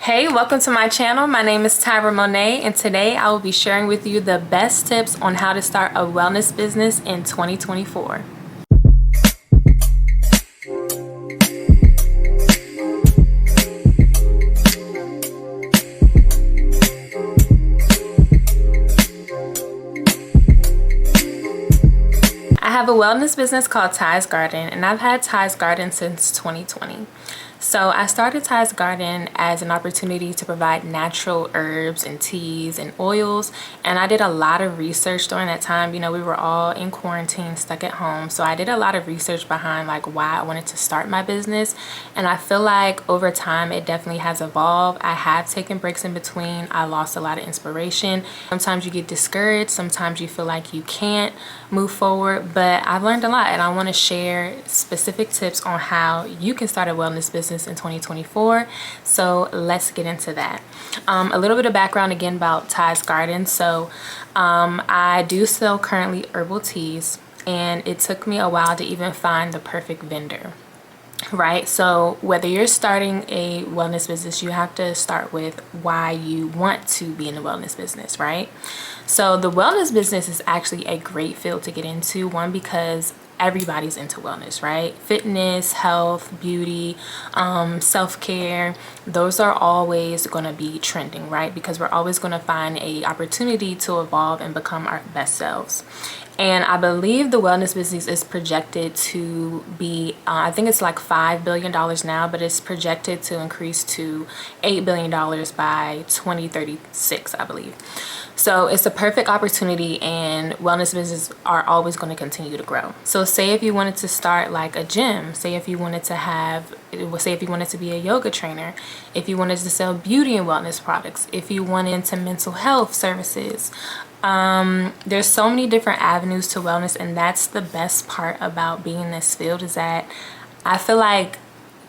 Hey, welcome to my channel. My name is Tyra Monet, and today I will be sharing with you the best tips on how to start a wellness business in 2024. I have a wellness business called Ty's Garden, and I've had Ty's Garden since 2020. So I started Ty's Garden as an opportunity to provide natural herbs and teas and oils, and I did a lot of research during that time. You know, we were all in quarantine, stuck at home, so I did a lot of research behind like why I wanted to start my business, and I feel like over time it definitely has evolved. I have taken breaks in between. I lost a lot of inspiration. Sometimes you get discouraged, sometimes you feel like you can't move forward, but I've learned a lot, and I want to share specific tips on how you can start a wellness business in 2024. So let's get into that. A little bit of background again about Ty's Garden. So I do sell currently herbal teas, and it took me a while to even find the perfect vendor. Right, so whether you're starting a wellness business, you have to start with why you want to be in the wellness business, right? So the wellness business is actually a great field to get into. One, because everybody's into wellness, right? Fitness, health, beauty, self-care, those are always going to be trending, right? Because we're always going to find a opportunity to evolve and become our best selves. And I believe the wellness business is projected to be, I think it's like $5 billion now, but it's projected to increase to $8 billion by 2036, I believe. So it's a perfect opportunity, and wellness businesses are always going to continue to grow. So say if you wanted to start like a gym, say if you wanted to be a yoga trainer, if you wanted to sell beauty and wellness products, if you wanted into mental health services, there's so many different avenues to wellness, and that's the best part about being in this field, is that I feel like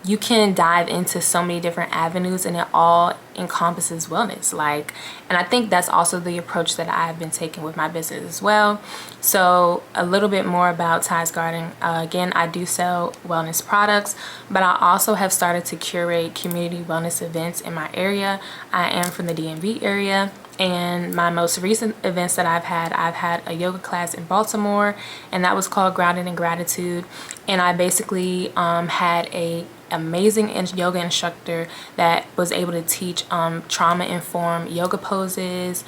you can dive into so many different avenues and it all encompasses wellness. And I think that's also the approach that I've been taking with my business as well. So a little bit more about Ty's Garden. Again, I do sell wellness products, but I also have started to curate community wellness events in my area. I am from the DMV area, and my most recent events that I've had a yoga class in Baltimore, and that was called Grounded in Gratitude. And I basically had a amazing yoga instructor that was able to teach trauma-informed yoga poses.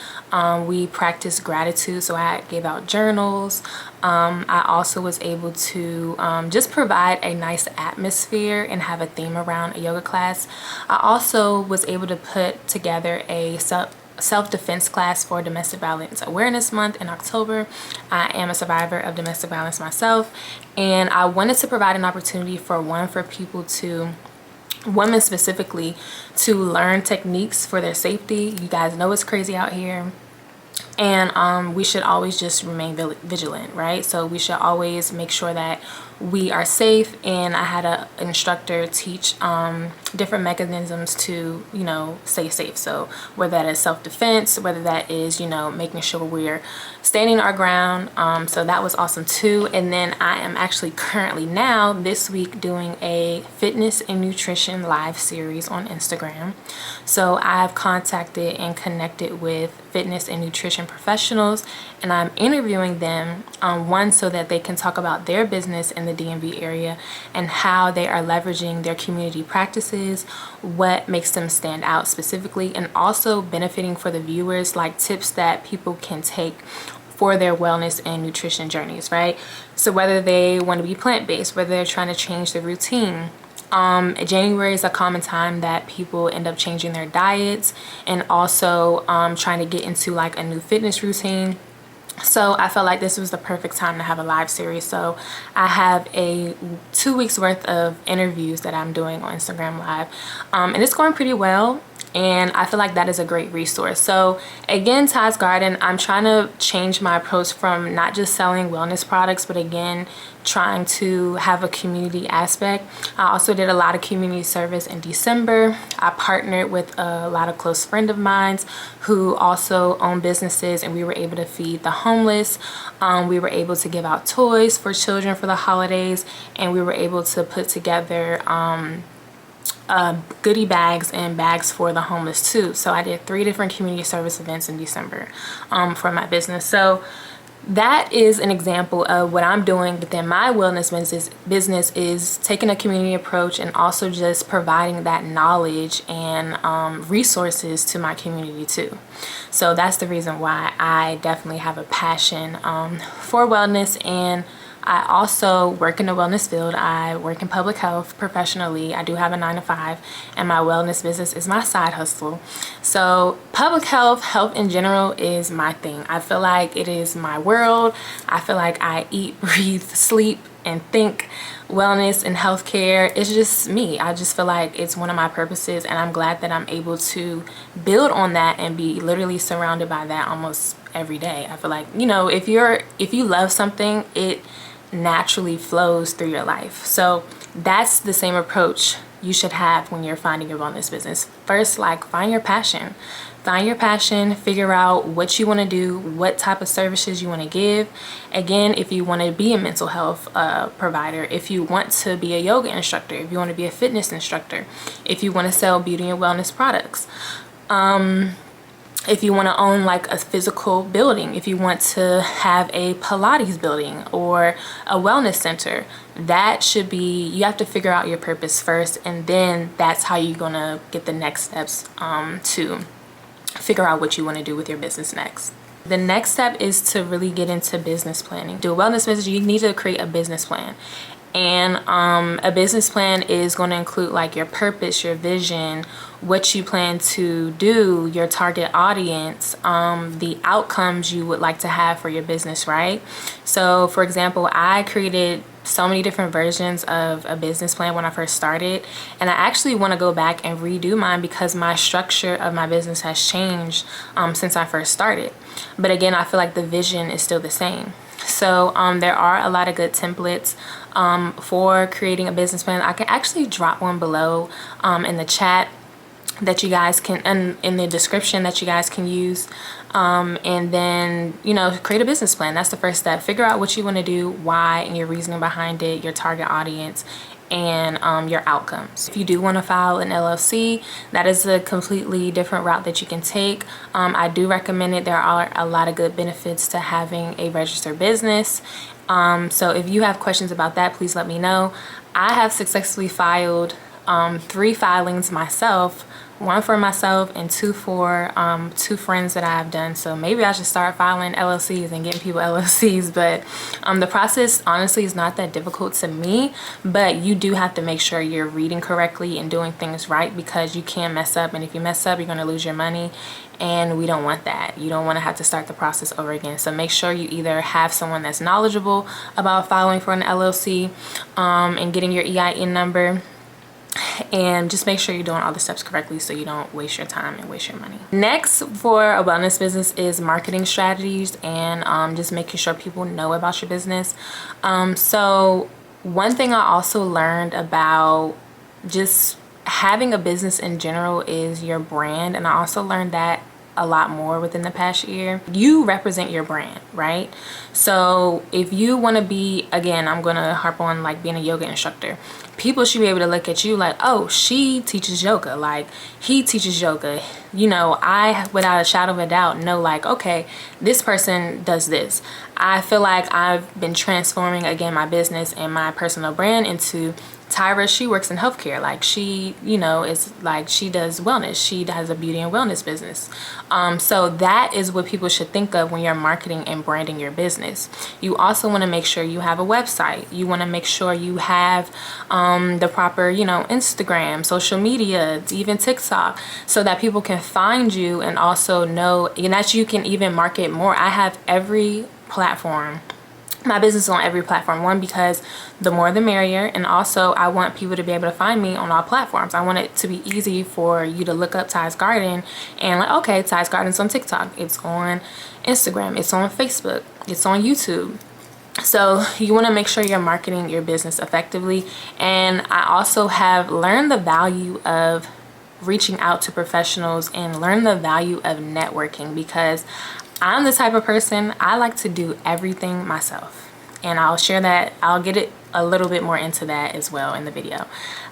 We practiced gratitude, so I gave out journals. I also was able to just provide a nice atmosphere and have a theme around a yoga class. I also was able to put together a self-defense class for Domestic Violence Awareness Month in October. I am a survivor of domestic violence myself, and I wanted to provide an opportunity for women specifically, to learn techniques for their safety. You guys know it's crazy out here, and we should always just remain vigilant, right? So we should always make sure that we are safe. And I had an instructor teach different mechanisms to, stay safe. So whether that is self-defense, whether that is, making sure we're standing our ground. So that was awesome too. And then I am actually currently now this week doing a fitness and nutrition live series on Instagram. So I've contacted and connected with fitness and nutrition professionals, and I'm interviewing them, one, so that they can talk about their business in the DMV area and how they are leveraging their community practices, what makes them stand out specifically, and also benefiting for the viewers, like tips that people can take for their wellness and nutrition journeys, right? So whether they want to be plant-based, whether they're trying to change their routine. January is a common time that people end up changing their diets, and also trying to get into like a new fitness routine. So I felt like this was the perfect time to have a live series. So I have a 2 weeks worth of interviews that I'm doing on Instagram Live, and it's going pretty well. And I feel like that is a great resource. So again, Ty's Garden, I'm trying to change my approach from not just selling wellness products, but again, trying to have a community aspect. I also did a lot of community service in December. I partnered with a lot of close friends of mine who also own businesses, and we were able to feed the homeless. We were able to give out toys for children for the holidays, and we were able to put together goodie bags and bags for the homeless too. So I did 3 different community service events in December for my business. So that is an example of what I'm doing within my wellness business is taking a community approach and also just providing that knowledge and resources to my community too. So that's the reason why I definitely have a passion for wellness, and I also work in the wellness field. I work in public health professionally. I do have a 9-to-5, and my wellness business is my side hustle. So public health in general is my thing. I feel like it is my world. I feel like I eat, breathe, sleep, and think wellness and healthcare. It's just me. I just feel like it's one of my purposes, and I'm glad that I'm able to build on that and be literally surrounded by that almost every day. I feel like, you know, if you love something, it naturally flows through your life. So that's the same approach you should have when you're finding your wellness business. First, like, find your passion. Find your passion, figure out what you want to do, what type of services you want to give. Again, if you want to be a mental health provider, if you want to be a yoga instructor, if you want to be a fitness instructor, if you want to sell beauty and wellness products, if you want to own like a physical building, if you want to have a Pilates building or a wellness center, that should be, you have to figure out your purpose first, and then that's how you're going to get the next steps to figure out what you want to do with your business next. The next step is to really get into business planning. Do a wellness business, you need to create a business plan. And a business plan is going to include like your purpose, your vision, what you plan to do, your target audience, the outcomes you would like to have for your business, right? So for example, I created so many different versions of a business plan when I first started, and I actually want to go back and redo mine because my structure of my business has changed since I first started. But again, I feel like the vision is still the same. So there are a lot of good templates for creating a business plan. I can actually drop one below in the chat that you guys can, and in the description that you guys can use, and then, you know, create a business plan. That's the first step. Figure out what you want to do, why, and your reasoning behind it, your target audience, and your outcomes. If you do want to file an LLC, that is a completely different route that you can take. I do recommend it. There are a lot of good benefits to having a registered business. So if you have questions about that, please let me know. I have successfully filed 3 filings myself, 1 for myself and 2 for 2 friends that I have done. So maybe I should start filing LLCs and getting people LLCs. But the process honestly is not that difficult to me, but you do have to make sure you're reading correctly and doing things right, because you can mess up, and if you mess up, you're going to lose your money, and we don't want that. You don't want to have to start the process over again. So make sure you either have someone that's knowledgeable about filing for an LLC and getting your EIN number, and just make sure you're doing all the steps correctly so you don't waste your time and waste your money. Next for a wellness business is marketing strategies and just making sure people know about your business. So one thing I also learned about just having a business in general is your brand, and I also learned that a lot more within the past year. You represent your brand, right? So if you want to be, again, I'm going to harp on like being a yoga instructor. People should be able to look at you like, oh, she teaches yoga, like he teaches yoga. You know, I, without a shadow of a doubt, know like, okay, this person does this. I feel like I've been transforming, again, my business and my personal brand into Tyra. She works in healthcare. Like she, you know, is like, she does wellness. She has a beauty and wellness business. So that is what people should think of when you're marketing and branding your business. You also want to make sure you have a website. You want to make sure you have the proper, you know, Instagram, social media, even TikTok, so that people can find you and also know, and that you can even market more. I have every platform. My business is on every platform. One, because the more the merrier, and also I want people to be able to find me on all platforms. I want it to be easy for you to look up Ty's Garden and like, okay, Ty's Garden's on TikTok, it's on Instagram, it's on Facebook, it's on YouTube. So you want to make sure you're marketing your business effectively. And I also have learned the value of reaching out to professionals and learn the value of networking, because I'm the type of person, I like to do everything myself. and I'll share that. I'll get it a little bit more into that as well in the video.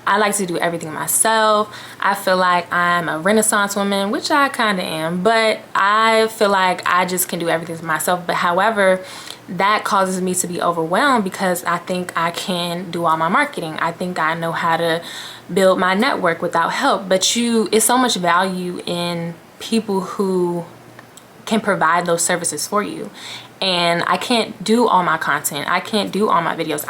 I like to do everything myself. I feel like I'm a Renaissance woman, which I kind of am, but I feel like I just can do everything myself. But however, that causes me to be overwhelmed because I think I can do all my marketing. I think I know how to build my network without help. But it's so much value in people who can provide those services for you. And I can't do all my content. I can't do all my videos.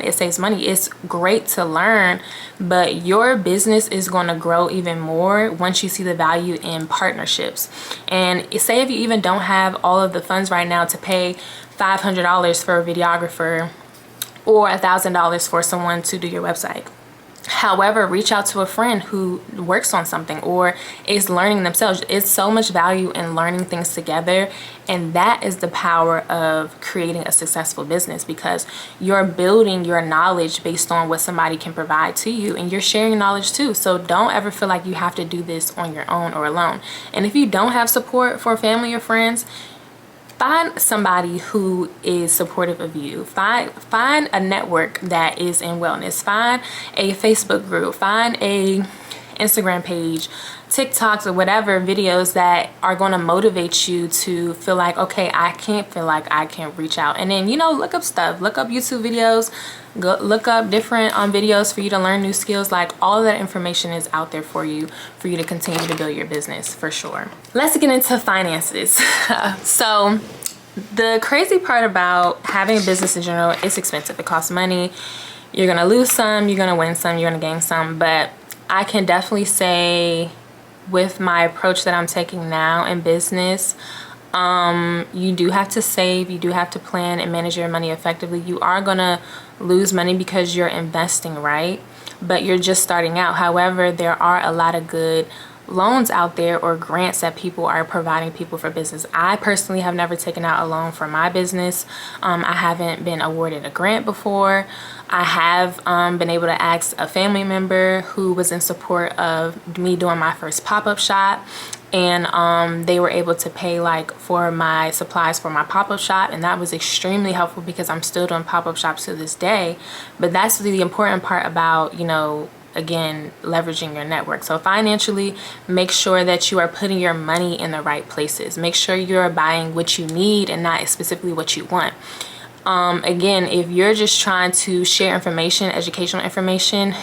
It saves money. It's great to learn, but your business is going to grow even more once you see the value in partnerships. And say if you even don't have all of the funds right now to pay $500 for a videographer or $1,000 for someone to do your website. However, reach out to a friend who works on something or is learning themselves. It's so much value in learning things together, and that is the power of creating a successful business, because you're building your knowledge based on what somebody can provide to you, and you're sharing knowledge too. So don't ever feel like you have to do this on your own or alone. And if you don't have support for family or friends, find somebody who is supportive of you. Find a network that is in wellness. Find a Facebook group. Find a Instagram page, TikToks, or whatever videos that are going to motivate you to feel like, okay, I can't feel like I can reach out. And then, look up stuff. Look up YouTube videos. Go look up different videos for you to learn new skills. Like, all of that information is out there for you to continue to build your business, for sure. Let's get into finances. So the crazy part about having a business in general, it's expensive. It costs money. You're gonna lose some, you're gonna win some, you're gonna gain some. But I can definitely say, with my approach that I'm taking now in business, you do have to save, you do have to plan and manage your money effectively. You are gonna lose money because you're investing, right? But you're just starting out. However, there are a lot of good loans out there or grants that people are providing people for business. I personally have never taken out a loan for my business. I haven't been awarded a grant before. I have been able to ask a family member who was in support of me doing my first pop-up shop, and they were able to pay for my supplies for my pop-up shop, and that was extremely helpful because I'm still doing pop-up shops to this day. But that's the important part about, again, leveraging your network. So financially, make sure that you are putting your money in the right places. Make sure you're buying what you need and not specifically what you want. Again, if you're just trying to share information, educational information,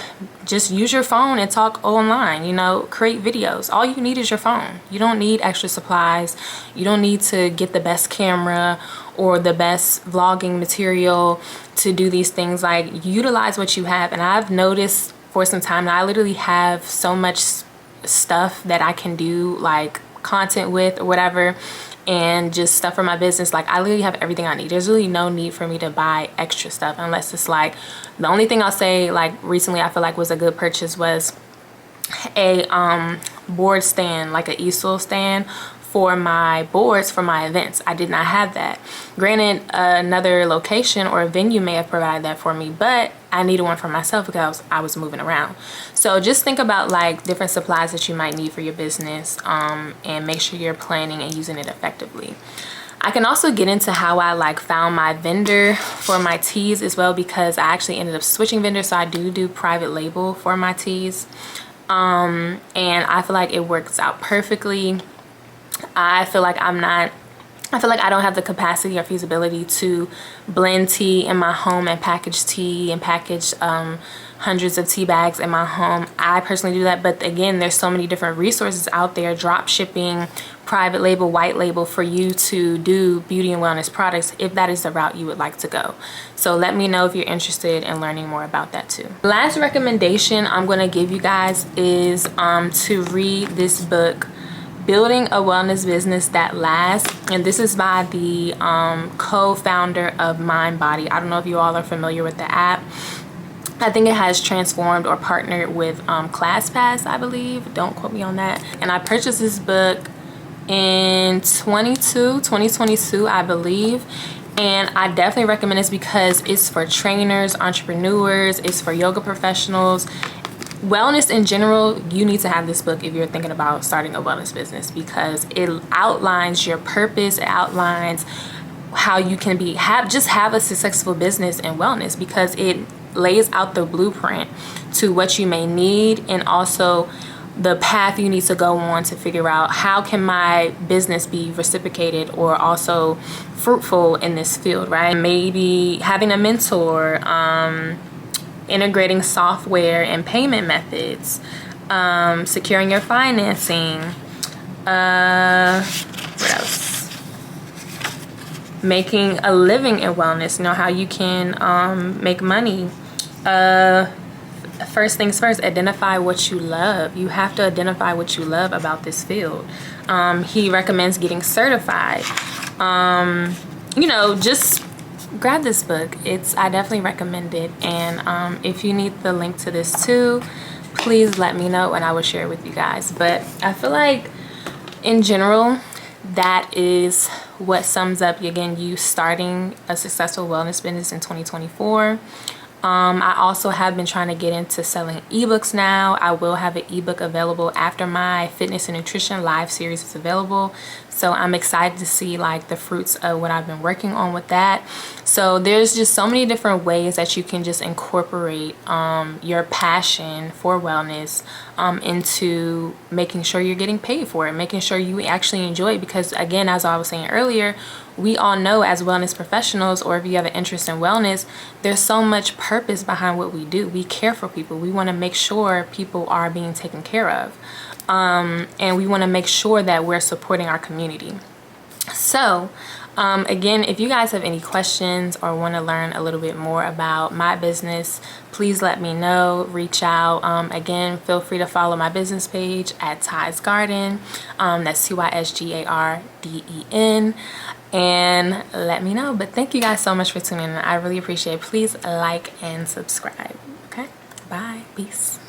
just use your phone and talk online, create videos. All you need is your phone. You don't need extra supplies. You don't need to get the best camera or the best vlogging material to do these things. Utilize what you have. And I've noticed for some time now, I literally have so much stuff that I can do content with or whatever, and just stuff for my business. I literally have everything I need. There's really no need for me to buy extra stuff, unless it's the only thing I'll say recently I feel like was a good purchase was a board stand, an easel stand for my boards for my events. I did not have that. Granted, another location or a venue may have provided that for me, but I needed one for myself because I was moving around. So just think about different supplies that you might need for your business, and make sure you're planning and using it effectively. I can also get into how I found my vendor for my teas as well, because I actually ended up switching vendors. So I do private label for my teas, and I feel like it works out perfectly. I feel like I don't have the capacity or feasibility to blend tea in my home and package tea and package hundreds of tea bags in my home. I personally do that, but again, there's so many different resources out there, drop shipping, private label, white label, for you to do beauty and wellness products if that is the route you would like to go. So let me know if you're interested in learning more about that too. Last recommendation I'm going to give you guys is to read this book, Building a Wellness Business That Lasts, and this is by the co-founder of MindBody. I don't know if you all are familiar with the app. I think it has transformed or partnered with ClassPass, I believe. Don't quote me on that. And I purchased this book in 2022, I believe. And I definitely recommend this because it's for trainers, entrepreneurs, it's for yoga professionals. Wellness in general, you need to have this book if you're thinking about starting a wellness business, because it outlines your purpose, it outlines how you can have a successful business in wellness, because it lays out the blueprint to what you may need, and also the path you need to go on to figure out how can my business be reciprocated or also fruitful in this field, right? Maybe having a mentor, integrating software and payment methods, securing your financing, what else? Making a living in wellness, how you can make money. First things first, identify what you love. You have to identify what you love about this field. He recommends getting certified. Just grab this book. I definitely recommend it. And if you need the link to this too, please let me know and I will share it with you guys. But I feel like in general, that is what sums up, again, you starting a successful wellness business in 2024. I also have been trying to get into selling ebooks now. I will have an ebook available after my fitness and nutrition live series is available. So I'm excited to see like the fruits of what I've been working on with that. So there's just so many different ways that you can just incorporate your passion for wellness into making sure you're getting paid for it, making sure you actually enjoy it. Because again, as I was saying earlier, we all know as wellness professionals, or if you have an interest in wellness, there's so much purpose behind what we do. We care for people. We want to make sure people are being taken care of. And we want to make sure that we're supporting our community. So again, if you guys have any questions or want to learn a little bit more about my business, please let me know. Reach out. Again, feel free to follow my business page at Ty's Garden. That's TYSGARDEN. And let me know. But thank you guys so much for tuning in. I really appreciate it. Please like and subscribe. Okay, bye. Peace.